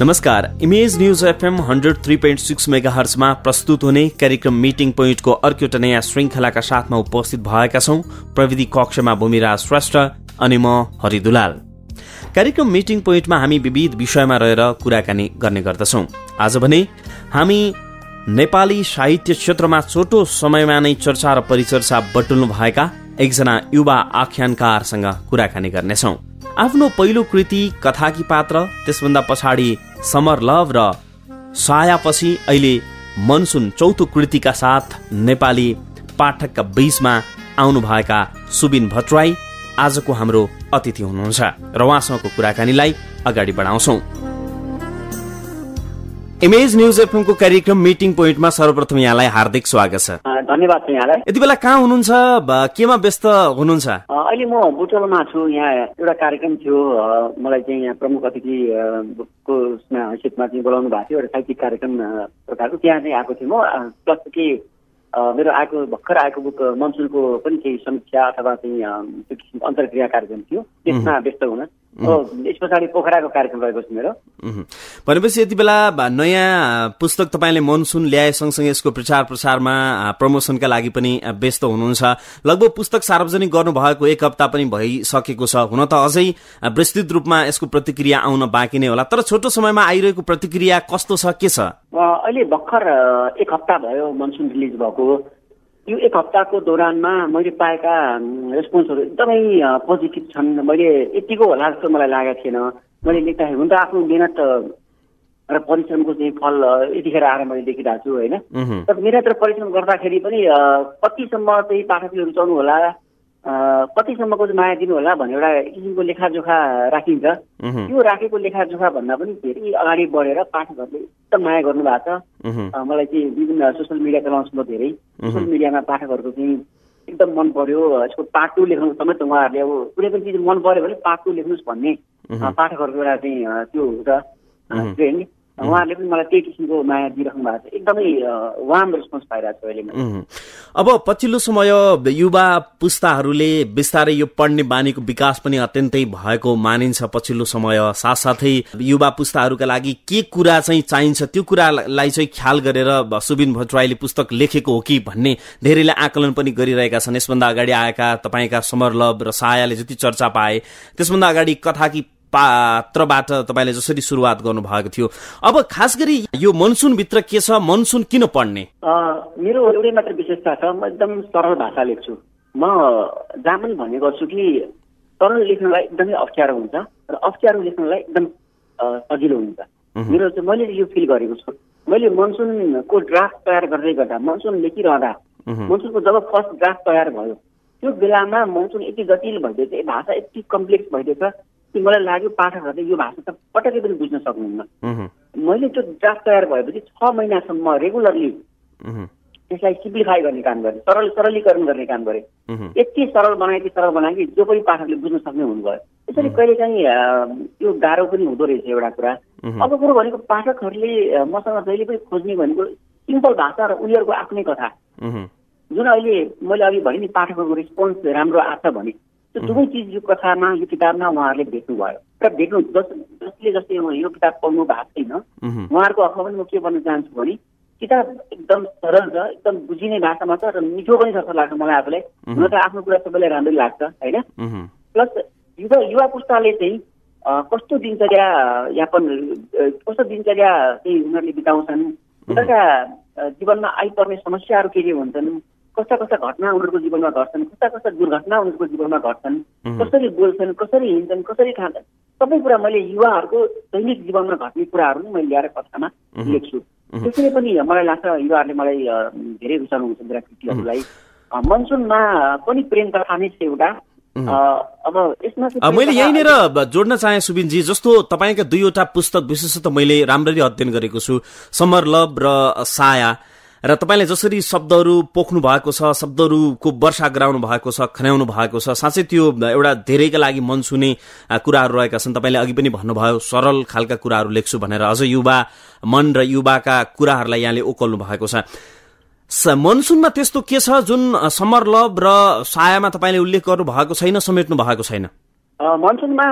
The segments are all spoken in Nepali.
नमस्कार, इमेज न्यूज एफएम 103.6 मेगाहर्जमा प्रस्तुत हुने कार्यक्रम मिटिङ पोइन्टको अर्को एउटा नयाँ श्रृङ्खलाका साथमा उपस्थित भएका छौं। प्रविधि कक्षमा भूमिराज श्रेष्ठ अनि म हरि दुलाल। कार्यक्रम मिटिङ पोइन्टमा हामी विविध विषयमा रहेर कुराकानी गर्ने गर्दछौं। आज भने हामी नेपाली साहित्य क्षेत्रमा छोटो समयमा नै चर्चा र परिचर्चा बटुल्नु भएका एकजना युवा आख्यानकारसँग कुराकानी गर्नेछौं। आफ्नो पहिलो कृति कथाकी पात्र, त्यसभन्दा पछाडि समर लभ र सायापछि अहिले मनसुन चौथो कृतिका साथ नेपाली पाठकका बीचमा आउनुभएका सुबिन भट्टराई आजको हाम्रो अतिथि हुनुहुन्छ र उहाँसँगको कुराकानीलाई अगाडि बढाउँछौं। इमेज न्यूज एफएम को कार्यक्रम मिटिङ पोइन्टमा सर्वप्रथम यहाँलाई हार्दिक स्वागत छ। धन्यवाद छ यहाँलाई। यति बेला कहाँ हुनुहुन्छ, केमा व्यस्त हुनुहुन्छ? अहिले म बुटवलमा छु। यहाँ एउटा कार्यक्रम थियो, मलाई चाहिँ यहाँ प्रमुख अतिथि को हैसियतमा चाहिँ बोलाउनु भएको थियो। एउटा साहित्यिक कार्यक्रम प्रकारको त्यहाँ चाहिँ आएको थिएँ म। प्लस कि मेरो भर्खर आएको बुक मनसुनको पनि केही समीक्षा अथवा चाहिँ त्यो किसिमको अन्तर्क्रिया कार्यक्रम थियो, त्यसमा व्यस्त हुन। यस पछाडि पोखराको कार्यक्रम रहेको छ मेरो। भनेपछि यति बेला नयाँ पुस्तक तपाईँले मनसुन ल्याए सँगसँगै यसको प्रचार प्रसारमा प्रमोसनका लागि पनि व्यस्त हुनुहुन्छ। लगभग पुस्तक सार्वजनिक गर्नुभएको 1 हप्ता पनि भइसकेको छ। हुन त अझै विस्तृत रूपमा यसको प्रतिक्रिया आउन बाँकी नै होला, तर छोटो समयमा आइरहेको प्रतिक्रिया कस्तो छ, के छ? अहिले भर्खर 1 हप्ता भयो मनसुन रिलिज भएको। यो 1 हप्ताको दौरानमा मैले पाएका रेस्पोन्सहरू एकदमै पोजिटिभ छन्। मैले यतिको होला जस्तो मलाई लागेको थिएन। मैले लेख्दाखेरि हुन त आफ्नो मेहनत र परिश्रमको चाहिँ फल यतिखेर आएर मैले देखिरहेको छु होइन। तर मेहनत र परिश्रम गर्दाखेरि पनि कतिसम्म चाहिँ पाठकले रुचाउनु होला, कतिसम्मको चाहिँ माया दिनु होला भन्ने एउटा किसिमको लेखाजोखा राखिन्छ। त्यो राखेको लेखाजोखा भन्दा पनि धेरै अगाडि बढेर पाठकहरूले एकदम माया गर्नु भएको छ। मलाई चाहिँ विभिन्न सोसियल मिडिया चलाउँछु म धेरै। सोसियल मिडियामा पाठकहरूको चाहिँ एकदम मन पर्यो, यसको पार्ट 2 लेख्नु समेत उहाँहरूले अब कुनै पनि चिज मन पर्यो भने पार्ट 2 लेख्नुहोस् भन्ने पाठकहरूको एउटा चाहिँ त्यो हुन्छ ट्रेन्ड। उहाँहरूले पनि मलाई त्यही किसिमको माया दिइराख्नु भएको छ। एकदमै वार्म रेस्पोन्स पाइरहेको छु अहिले। अब पछिल्लो समय युवा पुस्ताहरूले बिस्तारै यो पढ्ने बानीको विकास पनि अत्यन्तै भएको मानिन्छ पछिल्लो समय। साथसाथै युवा पुस्ताहरूका लागि के कुरा चाहिँ चाहिन्छ त्यो कुरालाई चाहिँ ख्याल गरेर सुबिन भट्टराईले पुस्तक लेखेको हो कि भन्ने धेरैले आकलन पनि गरिरहेका छन्। यसभन्दा अगाडि आएका तपाईँका समर लभ र सायाले जति चर्चा पाए, त्यसभन्दा अगाडि कथाकी पात्रबाट तपाईँले जसरी सुरुवात गर्नुभएको थियो, अब खास गरी यो मनसुनभित्र के छ, मनसुन किन पढ्ने? मेरो एउटै मात्र विशेषता छ, म एकदम सरल भाषा लेख्छु। म जहाँ पनि भन्ने गर्छु कि सरल लेख्नलाई एकदमै अप्ठ्यारो हुन्छ र अप्ठ्यारो लेख्नलाई एकदम सजिलो हुन्छ। मेरो चाहिँ मैले यो फिल गरेको छु। मैले मनसुनको ड्राफ्ट तयार गर्दै गर्दा, मनसुन लेखिरहँदा, मनसुनको जब फर्स्ट ड्राफ्ट तयार भयो त्यो बेलामा मनसुन यति जटिल भइदिएछ, भाषा यति कम्प्लेक्स भइदिएछ कि मलाई लाग्यो पाठकहरूले यो भाषा त पटक्कै पनि बुझ्न सक्नुहुन्न। मैले त्यो ड्राफ्ट तयार भएपछि 6 महिनासम्म रेगुलरली त्यसलाई सिम्प्लिफाई गर्ने काम गरेँ, सरलीकरण गर्ने काम गरेँ। यति सरल बनाए कि जो पनि पाठकले बुझ्न सक्ने हुनुभयो। त्यसरी कहिलेकाहीँ यो गाह्रो पनि हुँदो रहेछ एउटा कुरा। अब कुरो भनेको पाठकहरूले मसँग जहिले पनि खोज्ने भनेको सिम्पल भाषा र उनीहरूको आफ्नै कथा, जुन अहिले मैले अघि भने नि पाठकहरूको रेस्पोन्स राम्रो आछ भने त्यो दुवै चिज यो कथामा, यो किताबमा उहाँहरूले भेट्नुभयो। र भेट्नु जसले यो किताब पढ्नु भएको छैन उहाँहरूको हकमा पनि म के भन्न चाहन्छु भने किताब एकदम सरल छ, एकदम बुझिने भाषामा छ र मिठो पनि जस्तो लाग्छ मलाई आफूलाई। हुन त आफ्नो कुरा सबैलाई राम्रै लाग्छ होइन। प्लस युवा पुस्ताले चाहिँ कस्तो दिनचर्या चाहिँ उनीहरूले बिताउँछन्, उनीहरूका जीवनमा आइपर्ने समस्याहरू के हुन्छन्, कस्ता घटना उनीहरूको जीवनमा घट्छन्, कस्ता दुर्घटना उनीहरूको जीवनमा घट्छन्, कसरी बोल्छन्, कसरी हिँड्छन्, कसरी खान्छन्, सबै कुरा मैले युवाहरूको दैनिक जीवनमा घट्ने कुराहरू नै मैले ल्याएर कथामा लेख्छु। त्यसैले पनि मलाई लाग्छ युवाहरूले मलाई धेरै रुचाउनुहुन्छ मेरा कृतिहरूलाई। मनसुनमा पनि प्रेम कथा नै छ एउटा। अब यसमा मैले यहीँनिर जोड्न चाहे सुबिनजी, जस्तो तपाईँका 2वटा पुस्तक विशेषतः मैले राम्ररी अध्ययन गरेको छु, समर लभ र साया, र तपाईँले जसरी शब्दहरू पोख्नु भएको छ, शब्दहरूको वर्षा गराउनु भएको छ, खन्याउनु भएको छ, साँच्चै त्यो एउटा धेरैका लागि मनसुने कुराहरू रहेका छन्। तपाईँले अघि पनि भन्नुभयो सरल खालका कुराहरू लेख्छु भनेर, अझ युवा मन र युवाका कुराहरूलाई यहाँले ओकल्नु भएको छ। मनसुनमा त्यस्तो के छ जुन समर लभ र सायामा तपाईँले उल्लेख गर्नु भएको छैन, समेट्नु भएको छैन? मनसुनमा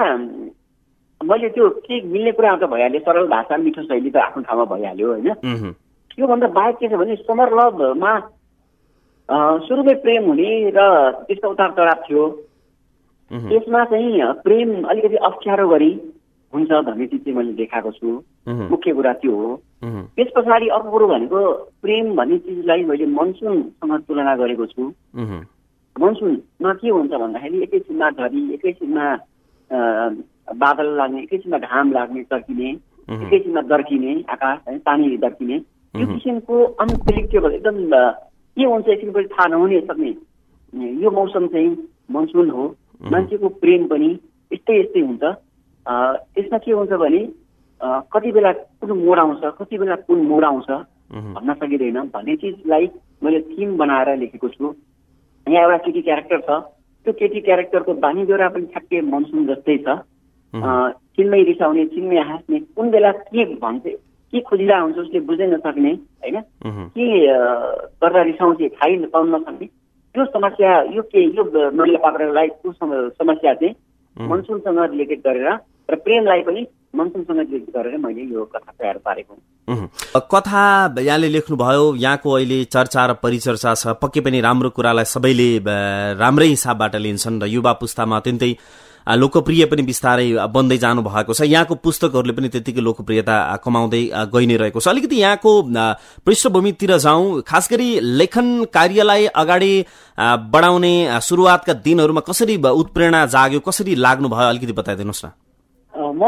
मैले त्यो के मिल्ने कुरा त भइहाल्यो, सरल भाषा मिठो शैली त आफ्नो ठाउँमा भइहाल्यो होइन। त्योभन्दा बाहेक के छ भने समर लभमा सुरुमै प्रेम हुने र त्यसको उतार चढाव थियो। त्यसमा चाहिँ प्रेम अलिकति अप्ठ्यारो गरी हुन्छ भन्ने चिज चाहिँ मैले देखाएको छु, मुख्य कुरा त्यो हो। त्यस पछाडि अर्को कुरो भनेको प्रेम भन्ने चिजलाई मैले मनसुनसँग तुलना गरेको छु। मनसुनमा के हुन्छ भन्दाखेरि एकैछिनमा झरी, एकैछिनमा बादल लाग्ने, एकैछिनमा घाम लाग्ने, तर्किने, एकैछिनमा दर्किने आकाश है, पानी दर्किने, यो किसिमको अनप्रेडिक्टेबल एकदम के हुन्छ एकछिनपछि थाहा नहुने सक्ने यो मौसम चाहिँ मनसुन हो। मान्छेको प्रेम पनि यस्तै यस्तै हुन्छ। यसमा के हुन्छ भने कति बेला कुन मोड आउँछ, कति बेला कुन मोड आउँछ भन्न सकिँदैन भन्ने चिजलाई मैले थिम बनाएर लेखेको छु। यहाँ एउटा केटी क्यारेक्टर छ, त्यो केटी क्यारेक्टरको बानी बेहोरा पनि ठ्याक्कै मनसुन जस्तै छ। चिन्मै रिसाउने, चिन्मै हाँस्ने, कुन बेला के भन्छ, के खोजिरहेको हुन्छ उसले बुझ्नै नसक्ने होइन, के गर्दा रिसाउँछ थाहै पाउन नसक्ने, त्यो समस्या यो महिला पात्रलाई त्यो समस्या चाहिँ मनसुनसँग रिलेटेड गरेर र प्रेमलाई पनि मनसुनसँग रिलेटेड गरेर मैले यो कथा तयार पारेको हुँ। कथा यहाँले लेख्नुभयो, यहाँको अहिले चर्चा र परिचर्चा छ, पक्कै पनि राम्रो कुरालाई सबैले राम्रै हिसाबबाट लिन्छन् र युवा पुस्तामा अत्यन्तै लोकप्रिय पनि बिस्तारै बन्दै जानु भएको छ। यहाँको पुस्तकहरूले पनि त्यतिकै लोकप्रियता कमाउँदै गइ नै रहेको छ। अलिकति यहाँको पृष्ठभूमितिर जाउँ, खास गरी लेखन कार्यलाई अगाडि बढाउने सुरुवातका दिनहरूमा कसरी उत्प्रेरणा जाग्यो, कसरी लाग्नु भयो, अलिकति बताइदिनुहोस् न। म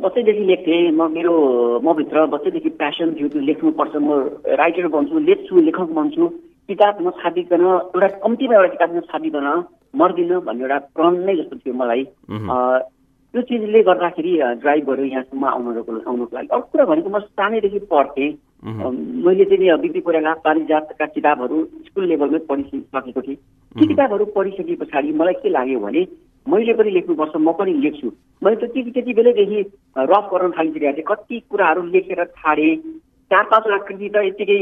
बच्चैदेखि लेख्थेँ, मभित्र बच्चैदेखि प्यासन थियो, त्यो लेख्नुपर्छ, म राइटर बन्छु, लेख्छु, लेखक बन्छु, किताब नछापिकन एउटा कम्तीमा एउटा किताब नछापिकन मर्दिनँ भन्ने एउटा प्रण नै जस्तो थियो मलाई। त्यो चिजले गर्दाखेरि ड्राइभ गर्यो यहाँसम्म आउनुको लागि। अर्को कुरा भनेको म सानैदेखि पढ्थेँ, मैले चाहिँ बिपी कोइराला पारिजातका किताबहरू स्कुल लेभलमै पढिसकेको थिएँ। ती किताबहरू पढिसके पछाडि मलाई के लाग्यो भने मैले पनि लेख्नुपर्छ, म पनि लेख्छु। मैले त्यति बेलैदेखि रफ गर्न थालिसकेको थिएँ, कति कुराहरू लेखेर छाडेँ। 4-5 लाख कृति त यत्तिकै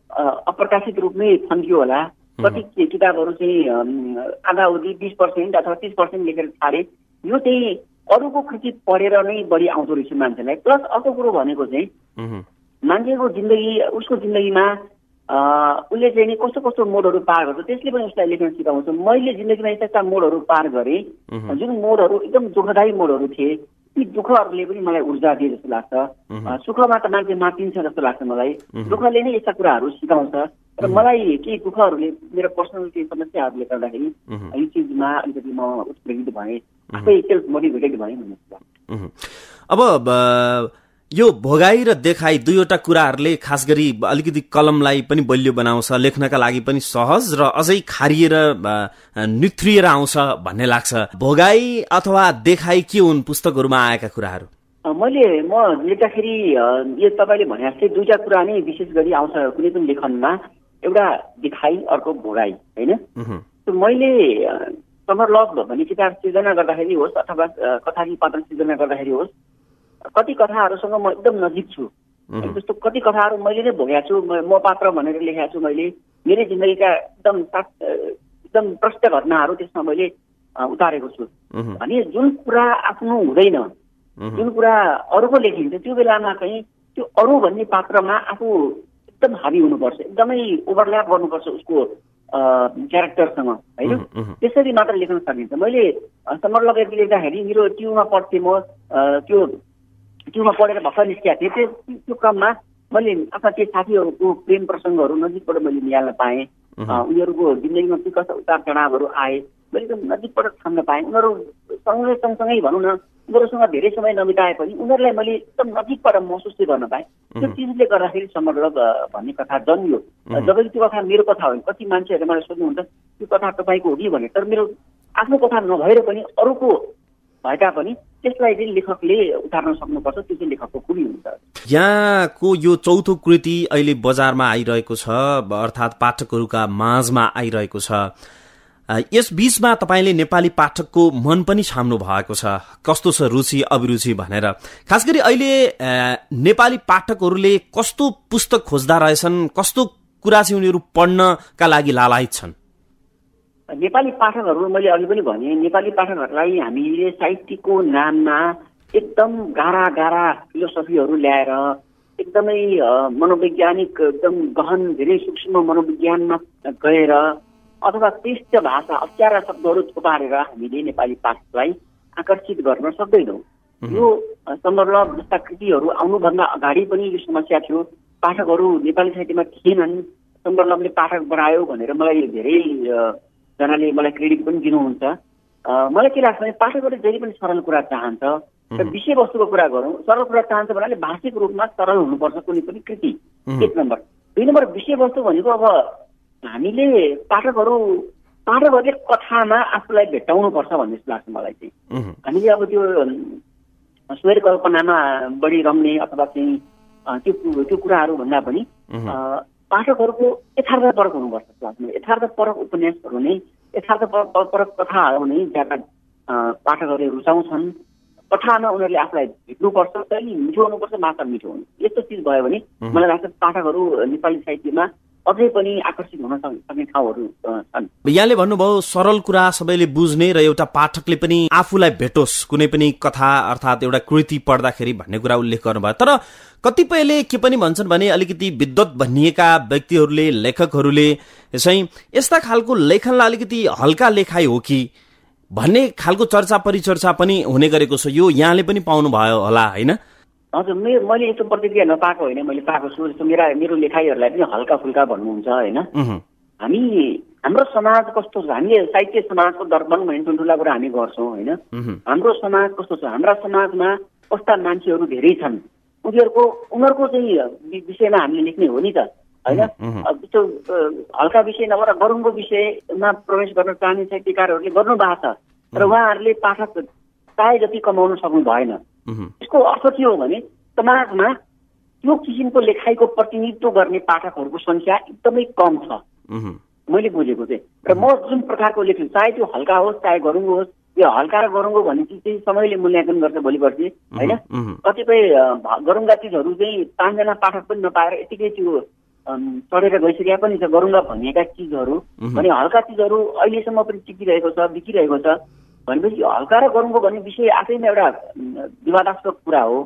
अप्रकाशित रूपमै थन्कियो होला। कति किताबहरू चाहिँ आधा अवधि 20% अथवा 30% लेखेर छाडे। यो चाहिँ अरूको कृति पढेर नै बढी आउँदो रहेछ मान्छेलाई। प्लस अर्को कुरो भनेको चाहिँ मान्छेको जिन्दगी, उसको जिन्दगीमा उसले चाहिँ नि कस्तो कस्तो मोडहरू पार गर्छ त्यसले पनि उसलाई लेख्न सिकाउँछ। मैले जिन्दगीमा यस्ता मोडहरू पार गरेँ, जुन मोडहरू एकदम दुःखदायी मोडहरू थिए, ती दुःखहरूले पनि मलाई ऊर्जा दिए जस्तो लाग्छ। सुखमा त मान्छे मातिन्छ जस्तो लाग्छ मलाई, दुःखले नै यस्ता कुराहरू सिकाउँछ। र मलाई केही दुःखहरूले, मेरो पर्सनल केही समस्याहरूले गर्दाखेरि यो चिजमा अलिकति म उत्प्रेरित भएँ, आफै सेल्फ मोटिभेटेड भएँ भन्ने कुरा। अब यो भोगाई र देखाई दुईवटा कुराहरूले खास गरी अलिकति कलमलाई पनि बलियो बनाउँछ, लेख्नका लागि पनि सहज र अझै खारिएर निथ्रिएर आउँछ भन्ने लाग्छ। भोगाई अथवा देखाई के हुन् पुस्तकहरूमा आएका कुराहरू? म लेख्दाखेरि यो तपाईँले भने जस्तै दुईटा कुरा नै विशेष गरी आउँछ कुनै पनि लेखनमा, एउटा देखाई, अर्को भोगाई होइन। मैले समर लभ भन्ने किताब सिर्जना गर्दाखेरि होस् अथवा कथाकी पात्र सिर्जना गर्दाखेरि होस्, कति कथाहरूसँग म एकदम नजिक छु। जस्तो कति कथाहरू मैले नै भोगेको छु, म पात्र भनेर लेखेको छु मैले। मेरै जिन्दगीका एकदम प्रष्ट घटनाहरू त्यसमा मैले उतारेको छु। भने जुन कुरा आफ्नो हुँदैन, जुन कुरा अरूको लेखिन्छ, त्यो बेलामा चाहिँ त्यो अरू भन्ने पात्रमा आफू एकदम हाबी हुनुपर्छ, एकदमै ओभरल्याप गर्नुपर्छ उसको क्यारेक्टरसँग होइन, त्यसरी मात्र लेख्न सकिन्छ। मैले समर लभ लेख्दाखेरि मेरो ट्युमा पढ्थेँ, म त्यो ट्युमा पढेर भर्खर निस्किएको थिएँ। त्यो क्रममा मैले आफ्ना केही साथीहरूको प्रेम प्रसङ्गहरू नजिकबाट मैले निहाल्न पाएँ। उनीहरूको जिन्दगीमा के कस्ता उतार चढावहरू आए मैले एकदम नजिकबाट छान्न पाएँ। उनीहरू सँगसँगै भनौँ न, उनीहरूसँग धेरै समय नबिताए पनि उनीहरूलाई मैले एकदम नजिकबाट महसुस चाहिँ गर्न पाएँ। त्यो चिजले गर्दाखेरि समर लभ भन्ने कथा जन्मियो। जबकि त्यो कथा मेरो कथा हो। कति मान्छेहरूले मलाई सोध्नुहुन्छ त्यो कथा तपाईँको हो कि भने, तर मेरो आफ्नो कथा नभएर पनि अरूको भएका पनि त्यसलाई चाहिँ लेखकले उतार्न सक्नुपर्छ, त्यो चाहिँ लेखकको खुबी हुन्छ। यहाँको यो चौथो कृति अहिले बजारमा आइरहेको छ, अर्थात् पाठकहरूका माझमा आइरहेको छ। यस बीचमा तपाईँले नेपाली पाठकको मन पनि छाम्नु भएको छ, कस्तो छ रुचि अभिरुचि भनेर। खास गरी अहिले नेपाली पाठकहरूले कस्तो पुस्तक खोज्दा रहेछन्, कस्तो कुरा चाहिँ उनीहरू पढ्नका लागि लालायित छन्? नेपाली पाठकहरू मैले अघि पनि भने, नेपाली पाठकहरूलाई हामीले साहित्यको नाममा एकदम गाह्रा गाह्रा फिलोसफीहरू ल्याएर एकदमै मनोवैज्ञानिक एकदम गहन धेरै सूक्ष्म मनोविज्ञानमा गएर अथवा क्लिष्ट भाषा अप्ठ्यारा शब्दहरू थोपारेर हामीले नेपाली पाठकलाई आकर्षित गर्न सक्दैनौँ। यो समरलभ जस्ता कृतिहरू आउनुभन्दा अगाडि पनि यो समस्या थियो। पाठकहरू नेपाली साहित्यमा थिएनन्, समरलभले पाठक बढायो भनेर मलाई धेरै जनाले मलाई क्रेडिट पनि दिनुहुन्छ। मलाई के लाग्छ भने पाठकहरूले जहिले पनि सरल कुरा चाहन्छ र विषयवस्तुको कुरा गरौँ। सरल कुरा चाहन्छ भन्नाले भाषिक रूपमा सरल हुनुपर्छ कुनै पनि कृति, एक नम्बर। दुई नम्बर विषयवस्तु भनेको अब हामीले पाठकहरूले कथामा आफूलाई भेट्टाउनुपर्छ भन्ने जस्तो लाग्छ मलाई चाहिँ। हामीले अब त्यो स्वर कल्पनामा बढी रम्ने अथवा चाहिँ त्यो कुराहरू भन्दा पनि पाठकहरूको यथार्थपरक हुनुपर्छ जस्तो लाग्छ। यथार्थपरक उपन्यासहरू नै यथार्थपरक कथाहरू नै ज्यादा पाठकहरूले रुचाउँछन्। कथामा उनीहरूले आफूलाई भेट्नुपर्छ, शैली मिठो हुनुपर्छ, मात्र मिठो हुनु। यस्तो चिज भयो भने मलाई लाग्छ पाठकहरू नेपाली साहित्यमा अझै पनि आकर्षित हुन सक्ने ठाउँहरू छन्। यहाँले भन्नुभयो सरल कुरा सबैले बुझ्ने र एउटा पाठकले पनि आफूलाई भेटोस् कुनै पनि कथा अर्थात् एउटा कृति पढ्दाखेरि भन्ने कुरा उल्लेख गर्नुभयो। तर कतिपयले के पनि भन्छन् भने अलिकति विद्वत भनिएका व्यक्तिहरूले लेखकहरूले चाहिँ यस्ता खालको लेखनलाई अलिकति हल्का लेखाइ हो कि भन्ने खालको चर्चा परिचर्चा पनि हुने गरेको छ। यो यहाँले पनि पाउनु भयो होला होइन? हजुर, मैले यस्तो प्रतिक्रिया नपाएको होइन, मैले पाएको छु। मेरो लेखाइहरूलाई पनि हल्का फुल्का भन्नुहुन्छ होइन। हाम्रो समाज कस्तो छ, हामीले साहित्य समाजको दर्पण भन्ने ठुल्ठुला कुरा हामी गर्छौँ होइन। हाम्रो समाज कस्तो छ, हाम्रा समाजमा कस्ता मान्छेहरू धेरै छन्, उनीहरूको चाहिँ विषयमा हामीले लेख्ने हो नि त होइन। त्यो हल्का विषय नभएर गरुङको विषयमा प्रवेश गर्न चाहने साहित्यकारहरूले गर्नु भएको छ, तर उहाँहरूले पाठक चाहे जति कमाउन सक्नु भएन। यसको अर्थ के हो भने समाजमा त्यो किसिमको लेखाइको प्रतिनिधित्व गर्ने पाठकहरूको संख्या एकदमै कम छ मैले बुझेको चाहिँ। र म जुन प्रकारको लेख्छु, चाहे त्यो हल्का होस् चाहे गरुङ्गो होस्, यो हल्का र गरुङ्गो भन्ने चिज चाहिँ समयले मूल्याङ्कन गर्छ भोलि पर्सि होइन। कतिपय गरुङ्गा चिजहरू चाहिँ 5 जना पाठक पनि नपाएर यतिकै त्यो चढेर गइसकेका पनि छ गरुङ्गा भनिएका चिजहरू। भने हल्का चिजहरू अहिलेसम्म पनि टिकिरहेको छ, बिकिरहेको छ भनेपछि हल्का र गरुङ्गो भन्ने विषय आफैमा एउटा विवादास्पद कुरा हो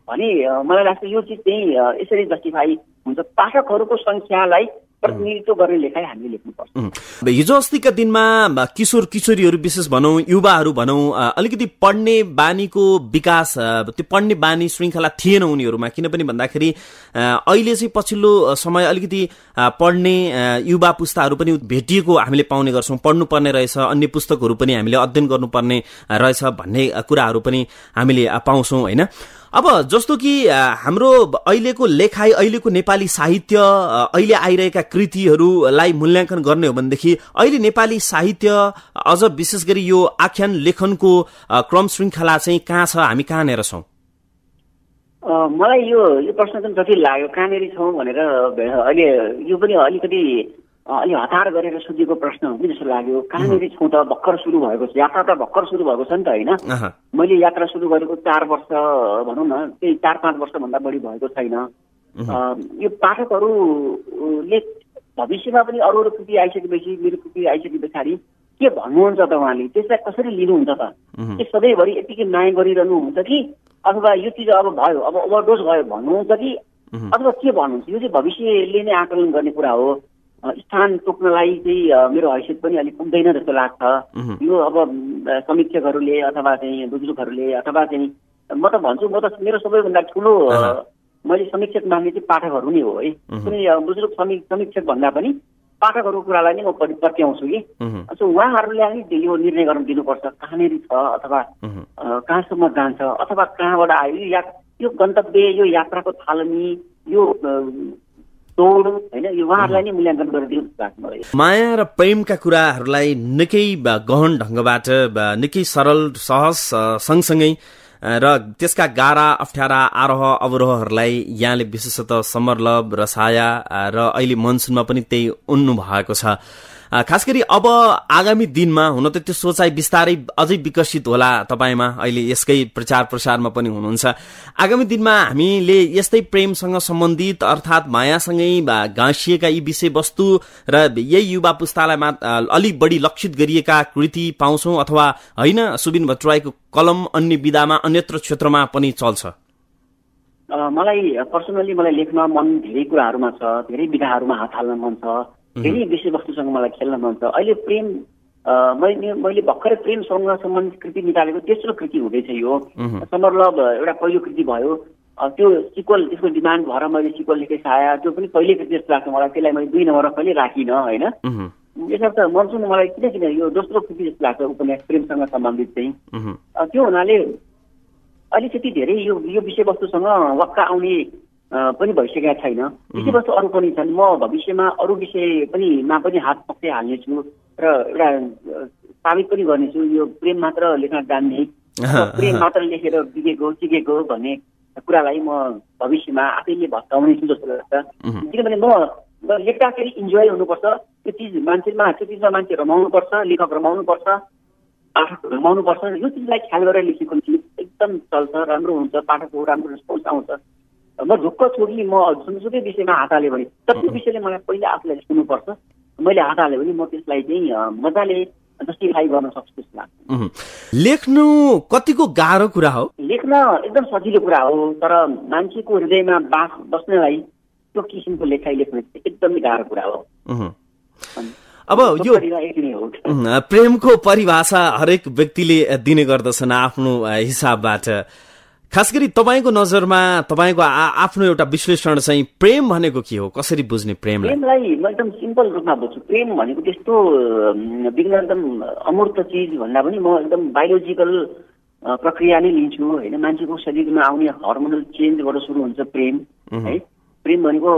भने मलाई लाग्छ यो चिज चाहिँ यसरी जस्टिफाई हुन्छ। पाठकहरूको संख्यालाई प्रतिनिधित्व गर्ने लेखाइ हामीले लेख्नुपर्छ। हिजो अस्तिका दिनमा किशोर किशोरीहरू विशेष भनौँ, युवाहरू भनौँ, अलिकति पढ्ने बानीको विकास, त्यो पढ्ने बानी श्रृङ्खला थिएन उनीहरूमा। किनभने भन्दाखेरि अहिले चाहिँ पछिल्लो समय अलिकति पढ्ने युवा पुस्ताहरू पनि भेटिएको हामीले पाउने गर्छौँ। पढ्नुपर्ने रहेछ, अन्य पुस्तकहरू पनि हामीले अध्ययन गर्नुपर्ने रहेछ भन्ने कुराहरू पनि हामीले पाउँछौँ होइन। अब जस्तो कि हाम्रो अहिलेको लेखाइ, अहिलेको नेपाली साहित्य, अहिले आइरहेका कृतिहरूलाई मूल्याङ्कन गर्ने हो भनेदेखि अहिले नेपाली साहित्य अझ विशेष गरी यो आख्यान लेखनको क्रम श्रृङ्खला चाहिँ कहाँ छ, हामी कहाँनिर छौँ? मलाई यो प्रश्न चाहिँ जति लाग्यो कहाँनिर छौँ भनेर अहिले यो पनि अलिकति अलि हतार गरेर सोधेको प्रश्न हो कि जस्तो लाग्यो। कहाँनिर छौँ त, भर्खर सुरु भएको छ, यात्रा त भर्खर सुरु भएको छ नि त होइन। मैले यात्रा सुरु गरेको 4 वर्ष भनौँ न, त्यही 4-5 वर्षभन्दा बढी भएको छैन। यो पाठकहरूले भविष्यमा पनि अरू कृति आइसकेपछि, मेरो कृति आइसके पछाडि के भन्नुहुन्छ त, उहाँले त्यसलाई कसरी लिनुहुन्छ त? के सधैँभरि यतिकै माया गरिरहनुहुन्छ कि अथवा यो चिज अब भयो, अब ओभरडोज भयो भन्नुहुन्छ कि अथवा के भन्नुहुन्छ? यो चाहिँ भविष्यले नै आकलन गर्ने कुरा हो। स्थान तोक्नलाई चाहिँ मेरो हैसियत पनि अलिक पुग्दैन जस्तो लाग्छ। यो अब समीक्षकहरूले अथवा चाहिँ बुजुर्गहरूले अथवा चाहिँ म त भन्छु, म त मेरो सबैभन्दा ठुलो मैले समीक्षक मान्ने चाहिँ पाठकहरू नै हो है। कुनै बुजुर्ग समीक्षक भन्दा पनि पाठकहरूको कुरालाई नै म पत्याउँछु कि उहाँहरूले नै यो निर्णय गर्न दिनुपर्छ कहाँनिर छ अथवा कहाँसम्म जान्छ अथवा कहाँबाट आयो यो गन्तव्य, यो यात्राको थालनी, यो दौड होइन, यो उहाँहरूलाई नै मूल्याङ्कन गरिदिनु। माया र प्रेमका कुराहरूलाई निकै गहन ढङ्गबाट, निकै सरल सहज सँगसँगै र त्यसका गाह्रा अप्ठ्यारा आरोह अवरोहहरूलाई यहाँले विशेषतः समरलभ र छाया र अहिले मनसुनमा पनि त्यही उन्नु भएको छ। खास गरी अब आगामी दिनमा हुन त त्यो सोचाइ बिस्तारै अझै विकसित होला तपाईमा, अहिले यसकै प्रचार प्रसारमा पनि हुनुहुन्छ। आगामी दिनमा हामीले यस्तै प्रेमसँग सम्बन्धित अर्थात् मायासँगै गाँसिएका यी विषयवस्तु र यही युवा पुस्तालाई अलिक बढी लक्षित गरिएका कृति पाउँछौं, अथवा होइन सुबिन भट्टराईको कलम अन्य विधामा अन्यत्र क्षेत्रमा पनि चल्छ? मलाई पर्सनली मलाई लेख्न मन धेरै कुराहरूमा छ, धेरै विधाहरूमा हात हाल्न मन छ, धेरै विषयवस्तुसँग मलाई खेल्न मन छ। अहिले प्रेम मैले भर्खरै प्रेमसँग सम्बन्धित कृति निकालेको तेस्रो कृति हुँदैछ यो। समर लभ एउटा पहिलो कृति भयो, त्यो सिक्वल त्यसको डिमान्ड भएर मैले सिक्वल लेखेँ साया, त्यो पनि पहिलो कृति जस्तो लाग्छ मलाई। त्यसलाई मैले 2 नम्बरमा कहिले राखिनँ होइन। यसर्थ मनसुन मलाई किन यो दोस्रो कृति जस्तो लाग्छ उपन्यास प्रेमसँग सम्बन्धित चाहिँ। त्यो हुनाले अलिकति धेरै यो विषयवस्तुसँग वक्का आउने पनि भइसकेका छैन। विषयवस्तु अरू पनि छन्, म भविष्यमा अरू विषय पनि हात पक्कै हाल्नेछु र एउटा साबित पनि गर्नेछु यो प्रेम मात्र लेख्न जान्ने, प्रेम मात्र लेखेर सिकेको भन्ने कुरालाई म भविष्यमा आफैले भत्काउनेछु जस्तो लाग्छ। किनभने म लेख्दाखेरि इन्जोय हुनुपर्छ, त्यो चिजमा मान्छे रमाउनुपर्छ, लेखक रमाउनुपर्छ, पाठक रमाउनुपर्छ। यो चिजलाई ख्याल गरेर लेखेको चिज एकदम चल्छ, राम्रो हुन्छ, पाठकको राम्रो रेस्पोन्स आउँछ। म ढुक्क छु कि म जुनसुकै विषयमा हात हालेँ भने त्यो विषयले मलाई पहिला आफूलाई सुन्नुपर्छ। मैले हात हालेँ भने म त्यसलाई चाहिँ मजाले जस्टिफाई गर्न सक्छु जस्तो लाग्छ। लेख्नु कतिको गाह्रो कुरा हो? लेख्न एकदम सजिलो कुरा हो, तर मान्छेको हृदयमा बस्नलाई त्यो किसिमको लेखाइ लेख्नु एकदमै गाह्रो कुरा हो। अब यो प्रेमको परिभाषा हरेक व्यक्तिले दिने गर्दछन् आफ्नो हिसाबबाट। खास गरी तपाईँको नजरमा तपाईँको आफ्नो एउटा विश्लेषण चाहिँ प्रेम भनेको के हो, कसरी बुझ्ने प्रेमलाई? म एकदम सिम्पल रूपमा बुझ्छु। प्रेम भनेको त्यस्तो एकदम अमूर्त चिज भन्दा पनि म एकदम बायोलोजिकल प्रक्रिया नै लिन्छु होइन। मान्छेको शरीरमा आउने हर्मोनल चेन्जबाट सुरु हुन्छ प्रेम है। प्रेम भनेको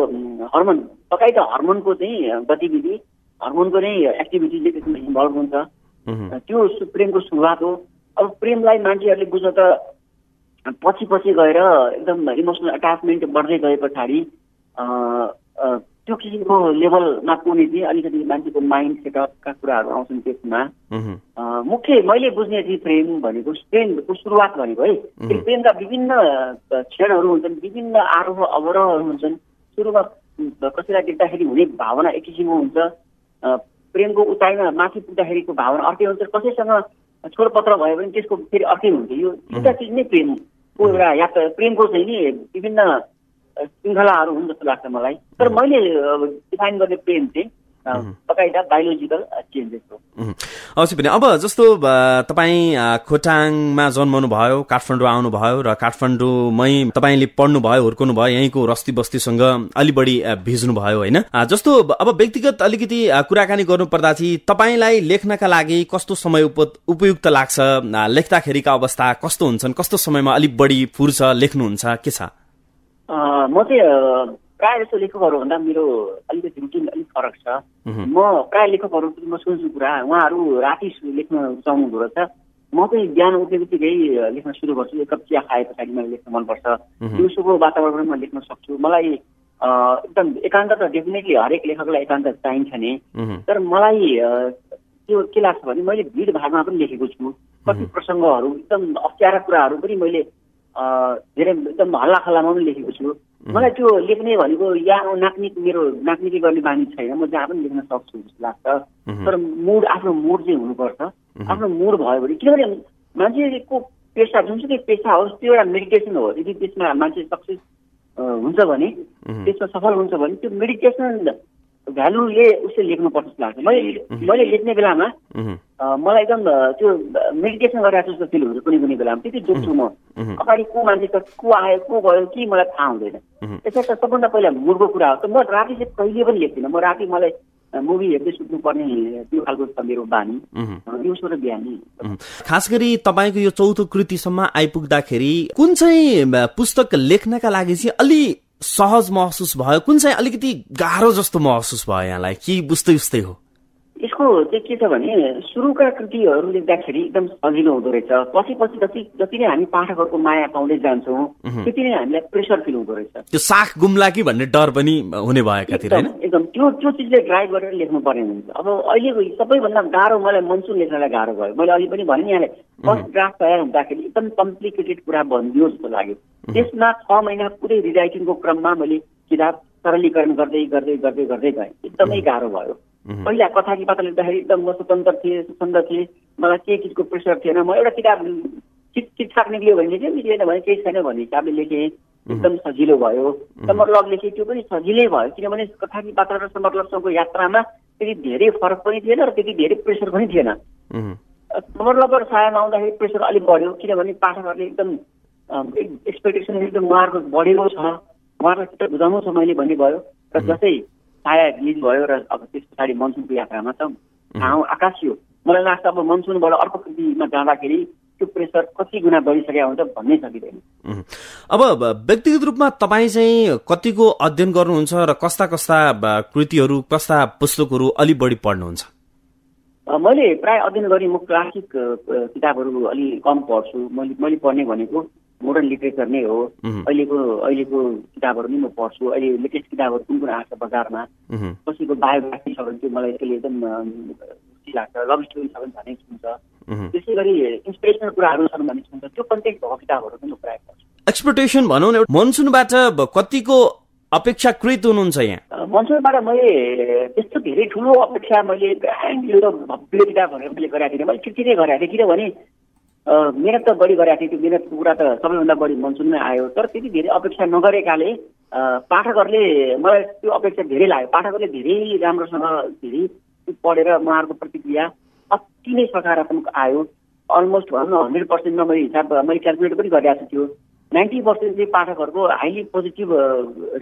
हर्मोन, पक्कै त हर्मोनको चाहिँ गतिविधि, हर्मोनको नै एक्टिभिटीले त्यसमा इन्भल्भ हुन्छ, त्यो प्रेमको सुरुवात हो। अब प्रेमलाई मान्छेहरूले बुझ्न त पछि गएर एकदम इमोसनल अट्याचमेन्ट बढ्दै गए पछाडि त्यो किसिमको लेभलमा पुग्ने चाहिँ अलिकति मान्छेको माइन्ड सेटअपका कुराहरू आउँछन् त्यसमा। मुख्य मैले बुझ्ने चाहिँ प्रेम भनेको प्रेमको सुरुवात भनेको है, प्रेमका विभिन्न क्षणहरू हुन्छन्, विभिन्न आरोह अवरोहहरू हुन्छन्। सुरुमा कसैलाई देख्दाखेरि हुने भावना एक किसिमको हुन्छ, प्रेमको उचाइमा माथि पुग्दाखेरिको भावना अर्कै हुन्छ, कसैसँग छोडपत्र भयो भने त्यसको फेरि अर्कै हुन्छ। यो दुईटा चिज नै प्रेमको एउटा प्रेमको चाहिँ नि विभिन्न श्रृङ्खलाहरू हुन् जस्तो लाग्छ मलाई। तर मैले डिफाइन गर्ने प्रेम चाहिँ पक्का बायोलोजिकल चेन्जेस हो। अवश्य पनि। अब जस्तो तपाईँ खोटाङमा जन्मनु भयो, काठमाडौँ आउनुभयो र काठमाडौँमै तपाईँले पढ्नु भयो, हुर्कनु भयो, यहीँको रस्ती बस्तीसँग अलि बढी भिज्नु भयो होइन। जस्तो अब व्यक्तिगत अलिकति कुराकानी गर्नुपर्दा चाहिँ तपाईँलाई लेख्नका लागि कस्तो समय उपयुक्त लाग्छ, लेख्दाखेरिका अवस्था कस्तो हुन्छन्, कस्तो समयमा अलिक बढी फुर्छ लेख्नुहुन्छ, के छ? म चाहिँ प्रायः जस्तो लेखकहरूभन्दा मेरो अलिकति रुटिन अलिक फरक छ। म प्रायः लेखकहरू म सुन्छु कुरा, उहाँहरू राति लेख्न रुचाउनु हुँदो रहेछ, म चाहिँ बिहान उठ्ने बित्तिकै लेख्न सुरु गर्छु। एक कप चिया खाए पछाडि मैले लेख्न मनपर्छ, दिउँसोको वातावरणमा लेख्न सक्छु। मलाई एकदम एकान्त त डेफिनेटली हरेक लेखकलाई एकान्त चाहिन्छ नि, तर मलाई त्यो के लाग्छ भने मैले भिडभाडमा पनि लेखेको छु। कति प्रसङ्गहरू एकदम अप्ठ्यारा कुराहरू पनि मैले धेरै एकदम हल्लाखल्लामा पनि लेखेको छु। मलाई त्यो लेख्ने भनेको मेरो नाक्निकी गर्ने बानी छैन, म जहाँ पनि लेख्न सक्छु जस्तो लाग्छ। तर आफ्नो मुड चाहिँ हुनुपर्छ। आफ्नो मुड भयो भने, किनभने मान्छेको पेसा जुनसुकै पेसा होस् त्यो एउटा मेडिटेसन हो। यदि त्यसमा मान्छे सक्सेस हुन्छ भने, त्यसमा सफल हुन्छ भने त्यो मेडिटेसन भ्यालुले उसले लेख्नुपर्छ जस्तो लाग्छ। मैले लेख्ने बेलामा मलाई एकदम त्यो मेडिटेसन गरिरहेको जस्तो फिल हुन्छ। कुनै बेलामा त्यति जोड्छु म, अगाडि को मान्छे छ, को आयो, को गयो कि मलाई थाहा हुँदैन। त्यसर्थ सबभन्दा पहिला मुडको कुरा हो। म राति चाहिँ कहिले पनि लेख्दिनँ। म राति मलाई मुभी हेर्दै सुत्नुपर्ने त्यो खालको छ मेरो बानी, दिउँसो र बिहान। खास गरी तपाईँको यो चौथो कृतिसम्म आइपुग्दाखेरि कुन चाहिँ पुस्तक लेख्नका लागि चाहिँ अलि सहज महसुस भयो, कुन चाहिँ अलिकति गाह्रो जस्तो महसुस भयो यहाँलाई, कि बुझ्दै उस्तै हो? यसको चाहिँ के छ भने सुरुका कृतिहरू लेख्दाखेरि एकदम सजिलो हुँदो रहेछ। पछि जति नै हामी पाठकहरूको माया पाउँदै जान्छौँ त्यति नै हामीलाई प्रेसर फिल हुँदो रहेछ। त्यो साख गुम्ला कि भन्ने डर पनि हुने भयो कति हैन? एकदम त्यो चिजले ड्राइभ गरेर लेख्नु पर्ने हुन्छ। अब अहिलेको सबैभन्दा गाह्रो मलाई मनसुन लेख्नलाई गाह्रो भयो। मैले अघि पनि भने नि यहाँले फर्स्ट ड्राफ्ट तयार हुँदाखेरि एकदम कम्प्लिकेटेड कुरा बनियो जस्तो लाग्यो। त्यसमा 6 महिना पुरै रिराइटिङको क्रममा मैले किताब सरलीकरण गर्दै गएँ। एकदमै गाह्रो भयो। पहिला कथा कि पात्र लेख्दाखेरि एकदम म स्वतन्त्र थिएँ, स्वतन्त्र थिएँ, मलाई केही चिजको प्रेसर थिएन। म एउटा किताब ठिकठाक निक्लियो भने चाहिँ निक्लिएन भने केही छैन भन्ने हिसाबले लेखेँ। एकदम सजिलो भयो। समरलभ लेखेँ, त्यो पनि सजिलै भयो किनभने कथा कि पात्र र समरलभसँगको यात्रामा त्यति धेरै फरक पनि थिएन र त्यति धेरै प्रेसर पनि थिएन। समरलभ र छायामा आउँदाखेरि प्रेसर अलिक बढ्यो किनभने पाठकहरूले एकदम एक्सपेक्टेसन एकदम उहाँहरूको बढेको छ, उहाँहरूलाई चित्त बुझाउनु छ मैले भन्ने भयो। र जस्तै छाया रिलिज भयो र अब त्यस पछाडि मनसुनको यात्रामा त ठाउँ आकाशियो। मलाई लाग्छ अब मनसुनबाट अर्को कृतिमा जाँदाखेरि त्यो प्रेसर कति गुणा बढिसकेको हुन्छ भन्नै सकिँदैन। अब व्यक्तिगत रूपमा तपाईँ चाहिँ कतिको अध्ययन गर्नुहुन्छ र कस्ता कृतिहरू, कस्ता पुस्तकहरू अलि बढी पढ्नुहुन्छ? मैले प्राय अध्ययन गरेँ। म क्लासिक किताबहरू अलि कम पढ्छु। मैले पढ्ने भनेको मोडर्न लिटरेचर नै हो। अहिलेको किताबहरू नि म पढ्छु। अहिले लेटेस्ट किताबहरू कुन आएको छ बजारमा, कसैको बायोग्राफी छ भने त्यो मलाई त्यसले एकदम खुसी लाग्छ। लभ स्टोरी छ भने झनै सुन्छ। त्यसै गरी इन्सपिरेसनल कुराहरू छन् भने सुन्छ। त्यो कन्टेक्स्ट भएको किताबहरू पनि म प्राय पढ्छु। एक्सपेक्टेसन भनौँ न, मनसुनबाट कतिको अपेक्षाकृत हुनुहुन्छ यहाँ? मनसुनबाट मैले त्यस्तो धेरै ठुलो अपेक्षा मैले भव्य किताब भनेर मैले गरेको थिएँ। मैले चिठी नै गरेको थिएँ किनभने मेहनत त बढी गरेको थिएँ। त्यो मेहनतको कुरा त सबैभन्दा बढी मनसुनमै आयो। तर त्यति धेरै अपेक्षा नगरेकाले पाठकहरूले मलाई त्यो अपेक्षा धेरै लाग्यो। पाठकहरूले धेरै राम्रोसँग धेरै पढेर उहाँहरूको प्रतिक्रिया अति नै सकारात्मक आयो। अलमोस्ट भनौँ न 100%मा मैले हिसाब मैले क्यालकुलेट पनि गरिरहेको थियो। 90% चाहिँ पाठकहरूको हाइली पोजिटिभ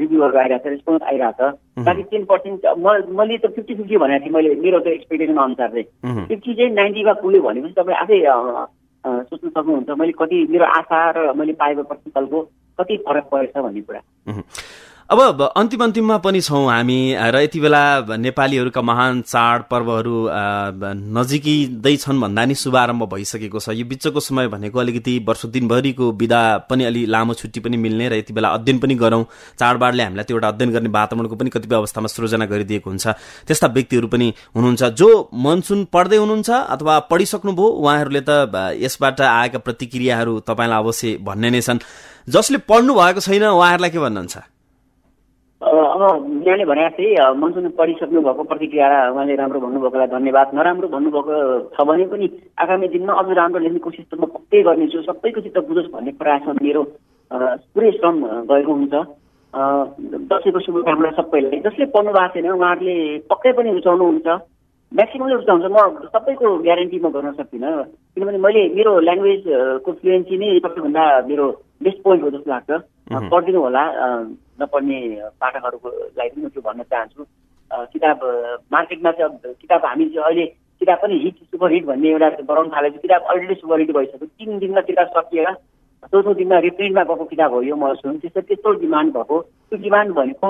रिभ्यूहरू आइरहेको छ, रेस्पोन्स आइरहेको छ। बाँकी 10% मैले त 50-50 भनेको थिएँ। मैले मेरो त एक्सपेक्टेसन अनुसार चाहिँ 50 चाहिँ 90 मा पुग्यो भनेपछि तपाईँ आफै सोच्नु सक्नुहुन्छ मैले कति मेरो आशा र मैले पाएको प्रतिफलको कति फरक परेछ भन्ने कुरा। अब अन्तिममा पनि छौँ हामी र यति बेला नेपालीहरूका महान चाड पर्वहरू नजिकै छन् भन्दा नि शुभारम्भ भइसकेको छ। यो बिचको समय भनेको अलिकति वर्ष दिनभरिको बिदा पनि अलि लामो छुट्टी पनि मिल्ने र यति बेला अध्ययन पनि गरौँ। चाडबाडले हामीलाई त्यो एउटा अध्ययन गर्ने वातावरणको पनि कतिपय अवस्थामा सृजना गरिदिएको हुन्छ। त्यस्ता व्यक्तिहरू पनि हुनुहुन्छ जो मनसुन पढ्दै हुनुहुन्छ अथवा पढिसक्नुभयो। उहाँहरूले त यसबाट आएका प्रतिक्रियाहरू तपाईँलाई अवश्य भन्ने नै छन्। जसले पढ्नु भएको छैन उहाँहरूलाई के भन्नुहुन्छ? अब यहाँले भने जस्तै मनसुन पढिसक्नु भएको प्रतिक्रिया उहाँले राम्रो भन्नुभएकोलाई धन्यवाद। नराम्रो भन्नुभएको छ भने पनि आगामी दिनमा अझ राम्रो लेख्ने कोसिस त म पक्कै गर्नेछु। सबैको चित्त बुझोस् भन्ने प्रयासमा मेरो पुरै श्रम गएको हुन्छ। दसैँको शुभकामना सबैलाई। जसले पढ्नु भएको छैन उहाँहरूले पक्कै पनि रुचाउनुहुन्छ, म्याक्सिममले रुचाउँछ। म सबैको ग्यारेन्टी म गर्न सक्दिनँ किनभने मैले मेरो ल्याङ्ग्वेजको फ्लुएन्सी नै सबैभन्दा मेरो बेस्ट पोइन्ट हो जस्तो लाग्छ। पढिदिनु होला नपढ्ने पाठकहरूको लागि पनि म त्यो भन्न चाहन्छु। किताब मार्केटमा चाहिँ किताब हामी चाहिँ अहिले किताब पनि हिट सुपर हिट भन्ने एउटा बनाउन थालेको किताब अलरेडी सुपर हिट भइसक्यो। 3 दिनमा किताब सकिएर 4औं दिनमा रिप्रिन्टमा गएको किताब हो यो मनसुन। त्यस्तो डिमान्ड भएको। त्यो डिमान्ड भनेको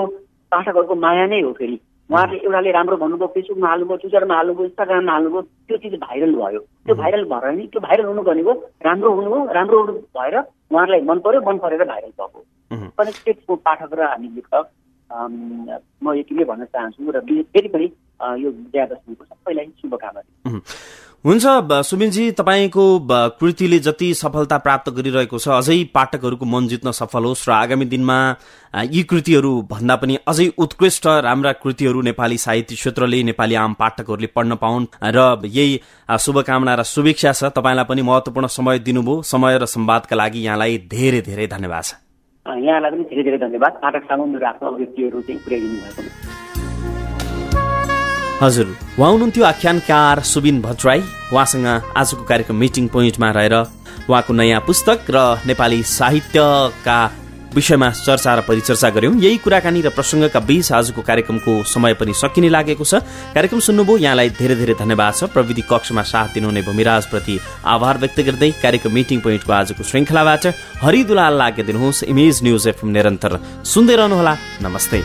पाठकहरूको माया नै हो। फेरि उहाँहरूले एउटाले राम्रो भन्नुभयो, फेसबुकमा हाल्नुभयो, ट्विटरमा हाल्नुभयो, इन्स्टाग्राममा हाल्नुभयो, त्यो चिज भाइरल भयो। त्यो भाइरल भएर नि त्यो भाइरल हुनु भनेको राम्रो हुनु हो। राम्रो भएर उहाँहरूलाई मन परेर भाइरल भएको। कनेक्टेडको पाठक र हामी लेखक म यति नै भन्न चाहन्छु र फेरि पनि यो विजयादशमीको सबैलाई शुभकामना दिन्छु। हुन्छ सुबिनजी, तपाईँको कृतिले जति सफलता प्राप्त गरिरहेको छ अझै पाठकहरूको मन जित्न सफल होस् र आगामी दिनमा यी कृतिहरू भन्दा पनि अझै उत्कृष्ट राम्रा कृतिहरू नेपाली साहित्य क्षेत्रले, नेपाली आम पाठकहरूले पढ्न पाउन् र यही शुभकामना र शुभेच्छा छ। तपाईँलाई पनि महत्त्वपूर्ण समय दिनुभयो। समय र संवादका लागि यहाँलाई धेरै धेरै धन्यवाद छ। यहाँलाई पनि धेरै धेरै धन्यवाद। पाठक सामु मेरो आफ्नो अभिव्यक्तिहरू चाहिँ पुर्याइदिनु भएको। हजुर, उहाँ हुनुहुन्थ्यो आख्यानकार सुबिन भट्टराई। उहाँसँग आजको कार्यक्रम मिटिङ पोइन्टमा रहेर उहाँको नयाँ पुस्तक र नेपाली साहित्यका विषयमा चर्चा र परिचर्चा गर्यौं। यही कुराकानी र प्रसंगका बीच आजको कार्यक्रमको समय पनि सकिने लागेको छ। कार्यक्रम सुन्नुभयो, यहाँलाई धेरै धेरै धन्यवाद छ। प्रविधि कक्षमा साथ दिनुहुने भूमिराज प्रति आभार व्यक्त गर्दै कार्यक्रम मिटिङ पोइन्टको आजको श्रृंखलाबाट हरि दुलाल लाग्य दिनुहोस्। इमेज न्यूज एफएम निरन्तर सुन्दै रहनुहोला। नमस्ते।